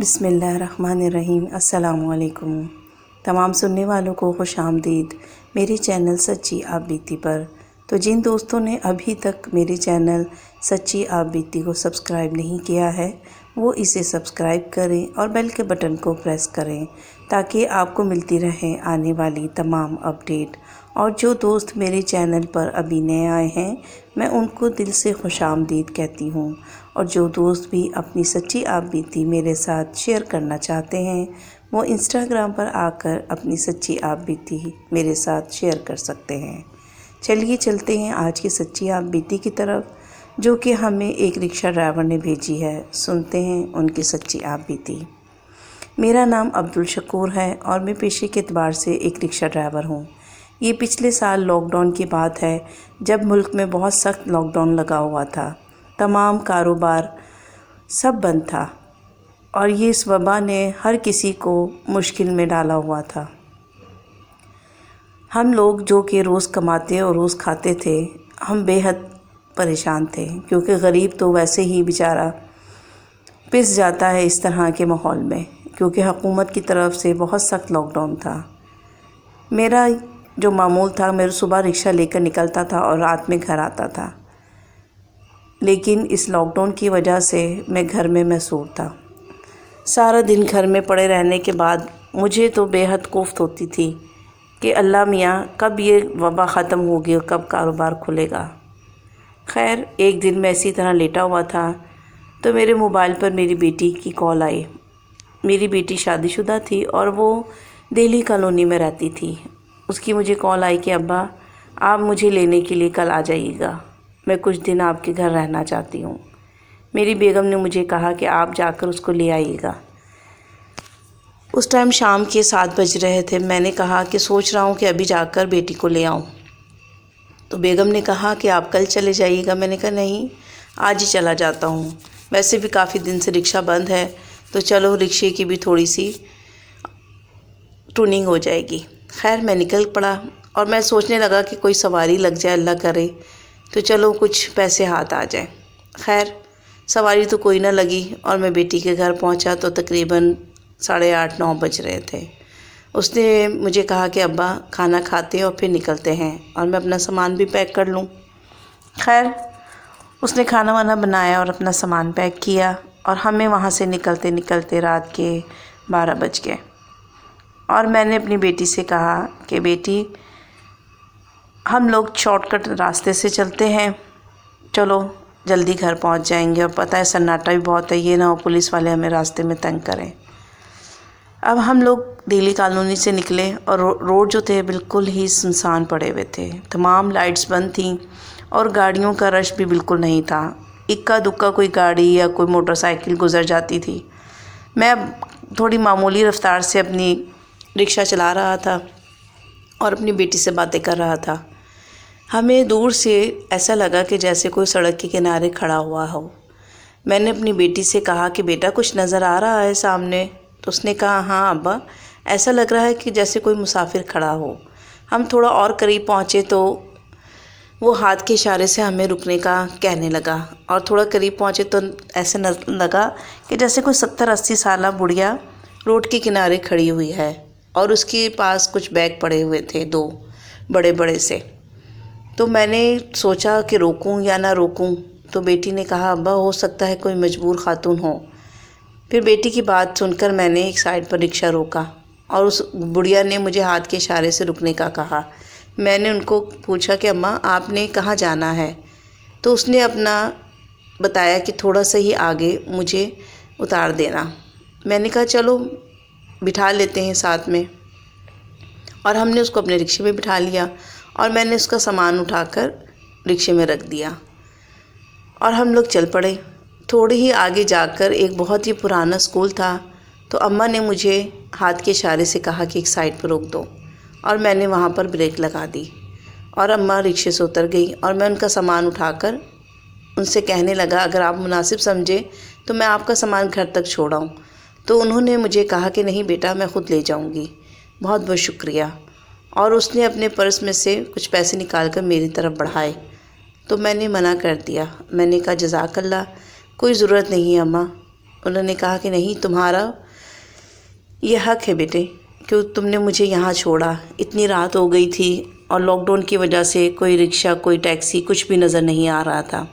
بسم اللہ الرحمن الرحیم۔ السلام علیکم تمام سننے والوں کو خوش آمدید میرے چینل سچی آپ بیتی پر۔ تو جن دوستوں نے ابھی تک میرے چینل سچی آپ بیتی کو سبسکرائب نہیں کیا ہے وہ اسے سبسکرائب کریں اور بیل کے بٹن کو پریس کریں تاکہ آپ کو ملتی رہیں آنے والی تمام اپڈیٹ۔ اور جو دوست میرے چینل پر ابھی نئے آئے ہیں میں ان کو دل سے خوش آمدید کہتی ہوں، اور جو دوست بھی اپنی سچی آپ بیتی میرے ساتھ شیئر کرنا چاہتے ہیں وہ انسٹاگرام پر آ کر اپنی سچی آپ بیتی میرے ساتھ شیئر کر سکتے ہیں۔ چلیے چلتے ہیں آج کی سچی آپ بیتی کی طرف، جو کہ ہمیں ایک رکشہ ڈرائیور نے بھیجی ہے۔ سنتے ہیں ان کی سچی آپ بیتی۔ میرا نام عبدالشکور ہے اور میں پیشے کے اعتبار سے ایک رکشہ ڈرائیور ہوں۔ یہ پچھلے سال لاک ڈاؤن کی بات ہے، جب ملک میں بہت سخت لاک ڈاؤن لگا ہوا تھا، تمام کاروبار سب بند تھا اور یہ اس وبا نے ہر کسی کو مشکل میں ڈالا ہوا تھا۔ ہم لوگ جو کہ روز کماتے اور روز کھاتے تھے، ہم بے حد پریشان تھے، کیونکہ غریب تو ویسے ہی بیچارہ پس جاتا ہے اس طرح کے ماحول میں، کیونکہ حکومت کی طرف سے بہت سخت لاک ڈاؤن تھا۔ میرا جو معمول تھا، میرا صبح رکشہ لے کر نکلتا تھا اور رات میں گھر آتا تھا، لیکن اس لاک ڈاؤن کی وجہ سے میں گھر میں محصور تھا۔ سارا دن گھر میں پڑے رہنے کے بعد مجھے تو بے حد کوفت ہوتی تھی کہ اللہ میاں کب یہ وبا ختم ہوگی اور کب کاروبار کھلے گا۔ خیر ایک دن میں اسی طرح لیٹا ہوا تھا تو میرے موبائل پر میری بیٹی کی کال آئی۔ میری بیٹی شادی شدہ تھی اور وہ دہلی کالونی میں رہتی تھی۔ اس کی مجھے کال آئی کہ ابا آپ مجھے لینے کے لیے کل آ جائیے گا، میں کچھ دن آپ کے گھر رہنا چاہتی ہوں۔ میری بیگم نے مجھے کہا کہ آپ جا کر اس کو لے آئیے گا۔ اس ٹائم شام کے 7 بج رہے تھے۔ میں نے کہا کہ سوچ رہا ہوں کہ ابھی جا کر بیٹی کو لے آؤں۔ تو بیگم نے کہا کہ آپ کل چلے جائیے گا۔ میں نے کہا نہیں، آج ہی چلا جاتا ہوں، ویسے بھی کافی دن سے رکشہ بند ہے تو چلو رکشے کی بھی تھوڑی سی ٹوننگ ہو جائے گی۔ خیر میں نکل پڑا اور میں سوچنے لگا کہ کوئی سواری لگ جائے، اللہ کرے تو چلو کچھ پیسے ہاتھ آ جائیں۔ خیر سواری تو کوئی نہ لگی اور میں بیٹی کے گھر پہنچا تو تقریباً 8:30 9 بج رہے تھے۔ اس نے مجھے کہا کہ ابا کھانا کھاتے ہیں اور پھر نکلتے ہیں اور میں اپنا سامان بھی پیک کر لوں۔ خیر اس نے کھانا وانا بنایا اور اپنا سامان پیک کیا اور ہمیں وہاں سے نکلتے نکلتے رات کے 12 بج گئے۔ اور میں نے اپنی بیٹی سے کہا کہ بیٹی ہم لوگ شارٹ کٹ راستے سے چلتے ہیں، چلو جلدی گھر پہنچ جائیں گے، اور پتہ ہے سناٹا بھی بہت ہے، یہ نہ ہو پولیس والے ہمیں راستے میں تنگ کریں۔ اب ہم لوگ دہلی کالونی سے نکلے اور روڈ جو تھے بالکل ہی سنسان پڑے ہوئے تھے، تمام لائٹس بند تھیں اور گاڑیوں کا رش بھی بالکل نہیں تھا۔ اکا دکا کوئی گاڑی یا کوئی موٹر سائیکل گزر جاتی تھی۔ میں اب تھوڑی معمولی رفتار سے اپنی رکشہ چلا رہا تھا اور اپنی بیٹی سے باتیں کر رہا تھا۔ ہمیں دور سے ایسا لگا کہ جیسے کوئی سڑک کے کنارے کھڑا ہوا ہو۔ میں نے اپنی بیٹی سے کہا کہ بیٹا کچھ نظر آ رہا ہے سامنے؟ تو اس نے کہا ہاں ابا، ایسا لگ رہا ہے کہ جیسے کوئی مسافر کھڑا ہو۔ ہم تھوڑا اور قریب پہنچے تو وہ ہاتھ کے اشارے سے ہمیں رکنے کا کہنے لگا، اور تھوڑا قریب پہنچے تو ایسے لگا کہ جیسے کوئی 70-80 سالہ بڑھیا روڈ کے کنارے کھڑی ہوئی ہے اور اس کے پاس کچھ بیگ پڑے ہوئے تھے، 2 بڑے بڑے سے۔ تو میں نے سوچا کہ روکوں یا نہ روکوں، تو بیٹی نے کہا ابا ہو سکتا ہے کوئی مجبور خاتون ہو۔ پھر بیٹی کی بات سن کر میں نے ایک سائڈ پر رکشہ روکا اور اس بڑھیا نے مجھے ہاتھ کے اشارے سے رکنے کا کہا۔ میں نے ان کو پوچھا کہ اماں آپ نے کہاں جانا ہے؟ تو اس نے اپنا بتایا کہ تھوڑا سا ہی آگے مجھے اتار دینا۔ میں نے کہا چلو بٹھا لیتے ہیں ساتھ میں، اور ہم نے اس کو اپنے رکشے میں بٹھا لیا اور میں نے اس کا سامان اٹھا کر رکشے میں رکھ دیا اور ہم لوگ چل پڑے۔ تھوڑے ہی آگے جا کر ایک بہت ہی پرانا اسکول تھا، تو اماں نے مجھے ہاتھ کے اشارے سے کہا کہ ایک سائڈ پر روک دو، اور میں نے وہاں پر بریک لگا دی اور اماں رکشے سے اتر گئی اور میں ان کا سامان اٹھا کر ان سے کہنے لگا اگر آپ مناسب سمجھے تو میں آپ کا سامان گھر تک چھوڑاؤں۔ تو انہوں نے مجھے کہا کہ نہیں بیٹا میں خود لے جاؤں گی، بہت بہت شکریہ۔ اور اس نے اپنے پرس میں سے کچھ پیسے نکال کر میری طرف بڑھائے، تو میں نے منع کر دیا۔ میں نے کہا جزاک اللہ، کوئی ضرورت نہیں ہے اماں، انہوں نے کہا کہ نہیں، تمہارا یہ حق ہے بیٹے کہ تم نے مجھے یہاں چھوڑا، اتنی رات ہو گئی تھی اور لاک ڈاؤن کی وجہ سے کوئی رکشہ، کوئی ٹیکسی، کچھ بھی نظر نہیں آ رہا تھا۔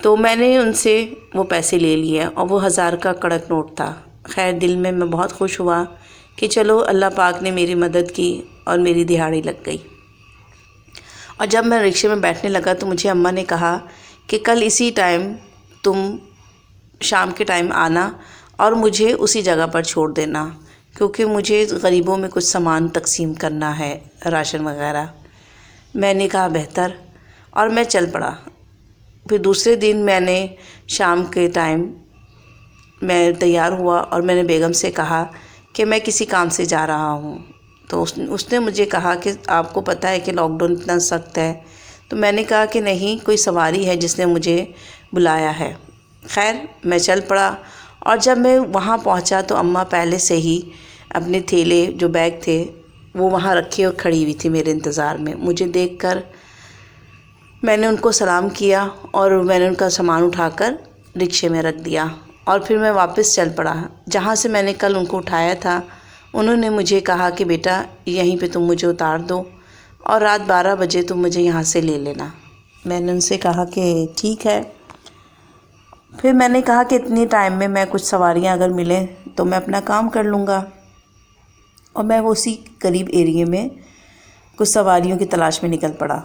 تو میں نے ان سے وہ پیسے لے لیے اور وہ 1000 کا کڑک نوٹ تھا۔ خیر دل میں بہت خوش ہوا کہ چلو اللہ پاک نے میری مدد کی اور میری دہاڑی لگ گئی۔ اور جب میں رکشے میں بیٹھنے لگا تو مجھے اماں نے کہا کہ کل اسی ٹائم تم شام کے ٹائم آنا اور مجھے اسی جگہ پر چھوڑ دینا، کیونکہ مجھے غریبوں میں کچھ سامان تقسیم کرنا ہے، راشن وغیرہ۔ میں نے کہا بہتر، اور میں چل پڑا۔ پھر دوسرے دن میں نے شام کے ٹائم میں تیار ہوا اور میں نے بیگم سے کہا کہ میں کسی کام سے جا رہا ہوں۔ تو اس نے مجھے کہا کہ آپ کو پتہ ہے کہ لاک ڈاؤن اتنا سخت ہے؟ تو میں نے کہا کہ نہیں، کوئی سواری ہے جس نے مجھے بلایا ہے۔ خیر میں چل پڑا، اور جب میں وہاں پہنچا تو اماں پہلے سے ہی اپنے تھیلے، جو بیگ تھے، وہ وہاں رکھے اور کھڑی ہوئی تھی میرے انتظار میں۔ مجھے دیکھ کر میں نے ان کو سلام کیا اور میں نے ان کا سامان اٹھا کر رکشے میں رکھ دیا، اور پھر میں واپس چل پڑا جہاں سے میں نے کل ان کو اٹھایا تھا۔ انہوں نے مجھے کہا کہ بیٹا یہیں پہ تم مجھے اتار دو اور رات 12 بجے تم مجھے یہاں سے لے لینا۔ میں نے ان سے کہا کہ ٹھیک ہے۔ پھر میں نے کہا کہ اتنی ٹائم میں کچھ سواریاں اگر ملیں تو میں اپنا کام کر لوں گا، اور میں اسی قریب ایریے میں کچھ سواریوں کی تلاش میں نکل پڑا،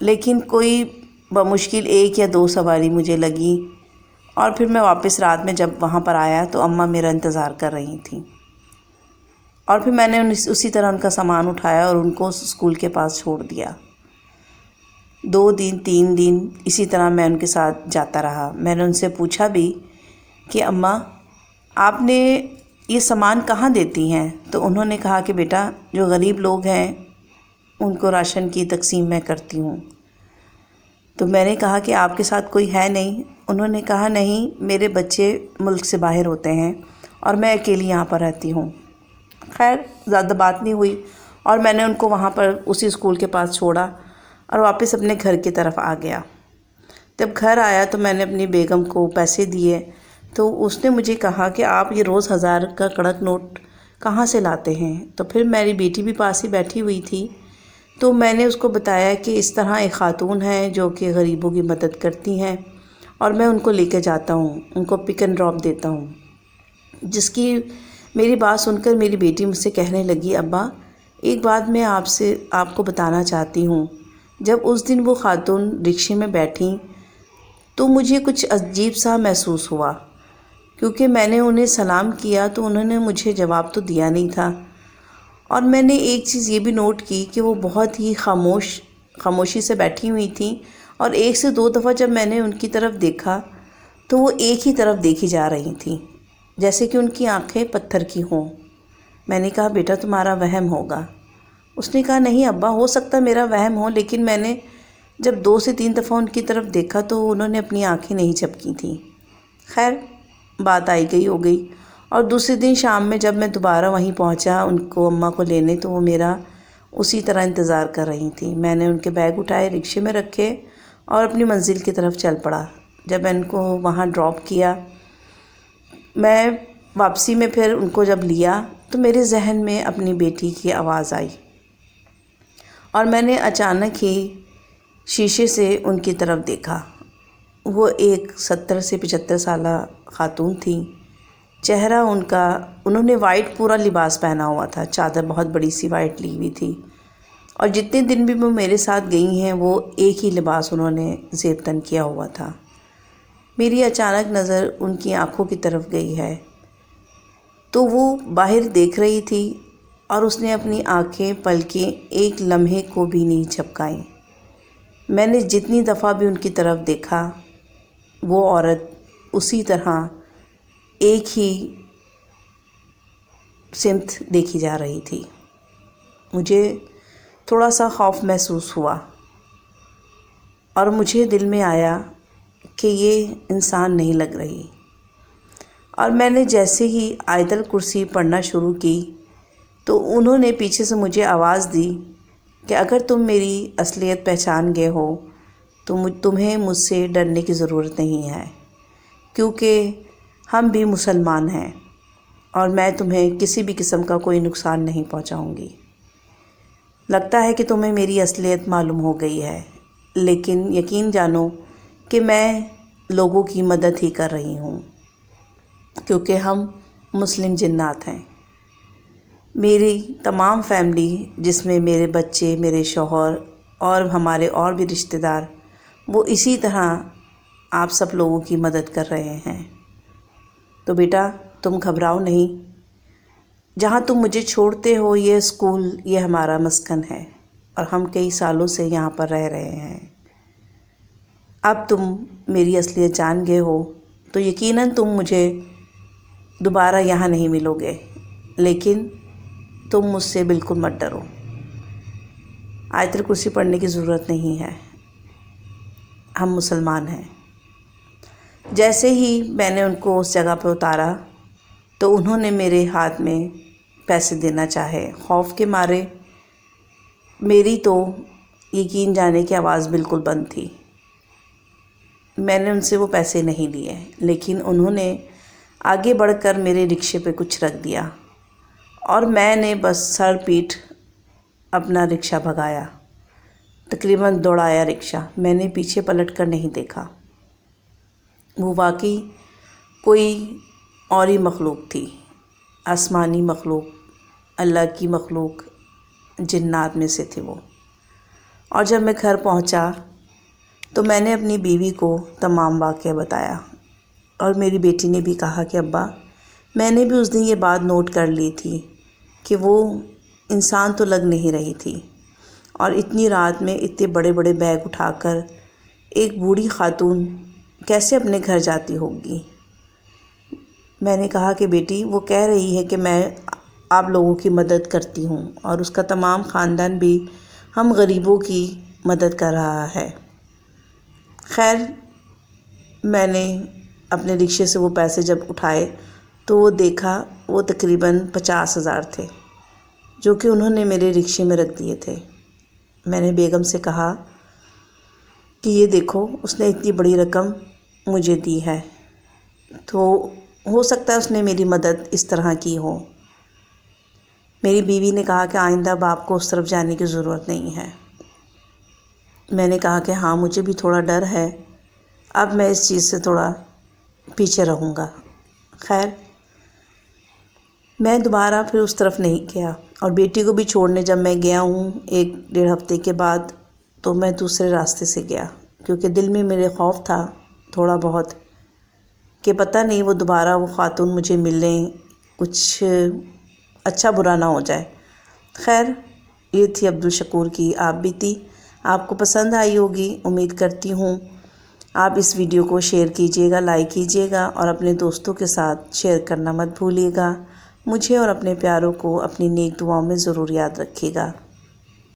لیکن کوئی بمشکل 1 یا 2 سواری مجھے لگی، اور پھر میں واپس رات میں جب وہاں پر آیا تو اماں میرا انتظار کر رہی تھیں، اور پھر میں نے اسی طرح ان کا سامان اٹھایا اور ان کو اسکول کے پاس چھوڑ دیا۔ 2 دن 3 دن اسی طرح میں ان کے ساتھ جاتا رہا۔ میں نے ان سے پوچھا بھی کہ اماں آپ نے یہ سامان کہاں دیتی ہیں؟ تو انہوں نے کہا کہ بیٹا جو غریب لوگ ہیں ان کو راشن کی تقسیم میں کرتی ہوں۔ تو میں نے کہا کہ آپ کے ساتھ کوئی ہے نہیں؟ انہوں نے کہا نہیں، میرے بچے ملک سے باہر ہوتے ہیں اور میں اکیلی یہاں پر رہتی ہوں۔ خیر زیادہ بات نہیں ہوئی، اور میں نے ان کو وہاں پر اسی اسکول کے پاس چھوڑا اور واپس اپنے گھر کی طرف آ گیا۔ جب گھر آیا تو میں نے اپنی بیگم کو پیسے دیے، تو اس نے مجھے کہا کہ آپ یہ روز 1000 کا کڑک نوٹ کہاں سے لاتے ہیں؟ تو پھر میری بیٹی بھی پاس ہی بیٹھی ہوئی تھی، تو میں نے اس کو بتایا کہ اس طرح ایک خاتون ہے جو کہ غریبوں کی مدد کرتی ہیں، اور میں ان کو لے کے جاتا ہوں، ان کو پک اینڈ ڈراپ دیتا ہوں۔ جس کی میری بات سن کر میری بیٹی مجھ سے کہنے لگی ابا ایک بات میں آپ کو بتانا چاہتی ہوں۔ جب اس دن وہ خاتون رکشے میں بیٹھیں تو مجھے کچھ عجیب سا محسوس ہوا، کیونکہ میں نے انہیں سلام کیا تو انہوں نے مجھے جواب تو دیا نہیں تھا، اور میں نے ایک چیز یہ بھی نوٹ کی کہ وہ بہت ہی خاموشی سے بیٹھی ہوئی تھیں، اور 1 سے 2 دفعہ جب میں نے ان کی طرف دیکھا تو وہ ایک ہی طرف دیکھی جا رہی تھیں، جیسے کہ ان کی آنکھیں پتھر کی ہوں۔ میں نے کہا بیٹا تمہارا وہم ہوگا۔ اس نے کہا نہیں ابا، ہو سکتا میرا وہم ہو، لیکن میں نے جب 2 سے 3 دفعہ ان کی طرف دیکھا تو انہوں نے اپنی آنکھیں نہیں جھپکی تھیں۔ خیر بات آئی گئی ہو گئی، اور دوسرے دن شام میں جب میں دوبارہ وہیں پہنچا ان کو، اماں کو لینے، تو وہ میرا اسی طرح انتظار کر رہی تھیں۔ میں نے ان کے بیگ اٹھائے، رکشے میں رکھے اور اپنی منزل کی طرف چل پڑا۔ جب میں ان کو وہاں ڈراپ کیا، میں واپسی میں پھر ان کو جب لیا تو میرے ذہن میں اپنی بیٹی کی آواز آئی، اور میں نے اچانک ہی شیشے سے ان کی طرف دیکھا۔ وہ ایک 70 سے 75 سالہ خاتون تھیں۔ چہرہ انہوں نے وائٹ پورا لباس پہنا ہوا تھا، چادر بہت بڑی سی وائٹ لی ہوئی تھی، اور جتنے دن بھی وہ میرے ساتھ گئی ہیں وہ ایک ہی لباس انہوں نے زیب تن کیا ہوا تھا۔ میری اچانک نظر ان کی آنکھوں کی طرف گئی ہے، تو وہ باہر دیکھ رہی تھی، اور اس نے اپنی آنکھیں پلکیں ایک لمحے کو بھی نہیں جھپکائیں۔ میں نے جتنی دفعہ بھی ان کی طرف دیکھا وہ عورت اسی طرح ایک ہی سمت دیکھی جا رہی تھی۔ مجھے تھوڑا سا خوف محسوس ہوا، اور مجھے دل میں آیا کہ یہ انسان نہیں لگ رہی، اور میں نے جیسے ہی آیت الکرسی پڑھنا شروع کی تو انہوں نے پیچھے سے مجھے آواز دی کہ اگر تم میری اصلیت پہچان گئے ہو تو تمہیں مجھ سے ڈرنے کی ضرورت نہیں ہے، کیونکہ ہم بھی مسلمان ہیں اور میں تمہیں کسی بھی قسم کا کوئی نقصان نہیں پہنچاؤں گی۔ لگتا ہے کہ تمہیں میری اصلیت معلوم ہو گئی ہے، لیکن یقین جانو کہ میں لوگوں کی مدد ہی کر رہی ہوں، کیونکہ ہم مسلم جنات ہیں۔ میری تمام فیملی، جس میں میرے بچے، میرے شوہر اور ہمارے اور بھی رشتہ دار، وہ اسی طرح آپ سب لوگوں کی مدد کر رہے ہیں۔ تو بیٹا تم گھبراؤ نہیں، جہاں تم مجھے چھوڑتے ہو یہ اسکول، یہ ہمارا مسکن ہے اور ہم کئی سالوں سے یہاں پر رہ رہے ہیں۔ اب تم میری اصلیت جان گئے ہو تو یقیناً تم مجھے دوبارہ یہاں نہیں ملو گے، لیکن تم مجھ سے بالکل مت ڈرو۔ آیت الکرسی پڑھنے کی ضرورت نہیں ہے، ہم مسلمان ہیں۔ جیسے ہی میں نے ان کو اس جگہ پہ اتارا تو انہوں نے میرے ہاتھ میں پیسے دینا چاہے۔ خوف کے مارے میری تو یقین جانے کی آواز بالکل بند تھی۔ میں نے ان سے وہ پیسے نہیں لیے، لیکن انہوں نے آگے بڑھ کر میرے رکشے پہ کچھ رکھ دیا اور میں نے بس سر پیٹ اپنا رکشہ بھگایا، تقریباً دوڑایا رکشہ۔ میں نے پیچھے پلٹ کر نہیں دیکھا۔ وہ واقعی کوئی اور ہی مخلوق تھی، آسمانی مخلوق، اللہ کی مخلوق، جنات میں سے تھے وہ۔ اور جب میں گھر پہنچا تو میں نے اپنی بیوی کو تمام واقعہ بتایا اور میری بیٹی نے بھی کہا کہ ابا میں نے بھی اس دن یہ بات نوٹ کر لی تھی کہ وہ انسان تو لگ نہیں رہی تھی، اور اتنی رات میں اتنے بڑے بڑے بیگ اٹھا کر ایک بوڑھی خاتون کیسے اپنے گھر جاتی ہوگی۔ میں نے کہا کہ بیٹی وہ کہہ رہی ہے کہ میں آپ لوگوں کی مدد کرتی ہوں، اور اس کا تمام خاندان بھی ہم غریبوں کی مدد کر رہا ہے۔ خیر میں نے اپنے رکشے سے وہ پیسے جب اٹھائے تو وہ دیکھا وہ تقریباً 50,000 تھے، جو کہ انہوں نے میرے رکشے میں رکھ دیے تھے۔ میں نے بیگم سے کہا کہ یہ دیکھو اس نے اتنی بڑی رقم مجھے دی ہے، تو ہو سکتا ہے اس نے میری مدد اس طرح کی ہو۔ میری بیوی نے کہا کہ آئندہ اب آپ کو اس طرف جانے کی ضرورت نہیں ہے۔ میں نے کہا کہ ہاں مجھے بھی تھوڑا ڈر ہے، اب میں اس چیز سے تھوڑا پیچھے رہوں گا۔ خیر میں دوبارہ پھر اس طرف نہیں گیا، اور بیٹی کو بھی چھوڑنے جب میں گیا ہوں 1-1.5 ہفتے کے بعد، تو میں دوسرے راستے سے گیا، کیونکہ دل میں میرے خوف تھا تھوڑا بہت کہ پتہ نہیں وہ دوبارہ وہ خاتون مجھے مل لیں، کچھ اچھا برا نہ ہو جائے۔ خیر یہ تھی عبدالشکور کی آپ بیتی۔ آپ کو پسند آئی ہوگی، امید کرتی ہوں۔ آپ اس ویڈیو کو شیئر کیجیے گا، لائک کیجیے گا، اور اپنے دوستوں کے ساتھ شیئر کرنا مت بھولیے گا۔ مجھے اور اپنے پیاروں کو اپنی نیک دعاؤں میں ضرور یاد رکھیے گا۔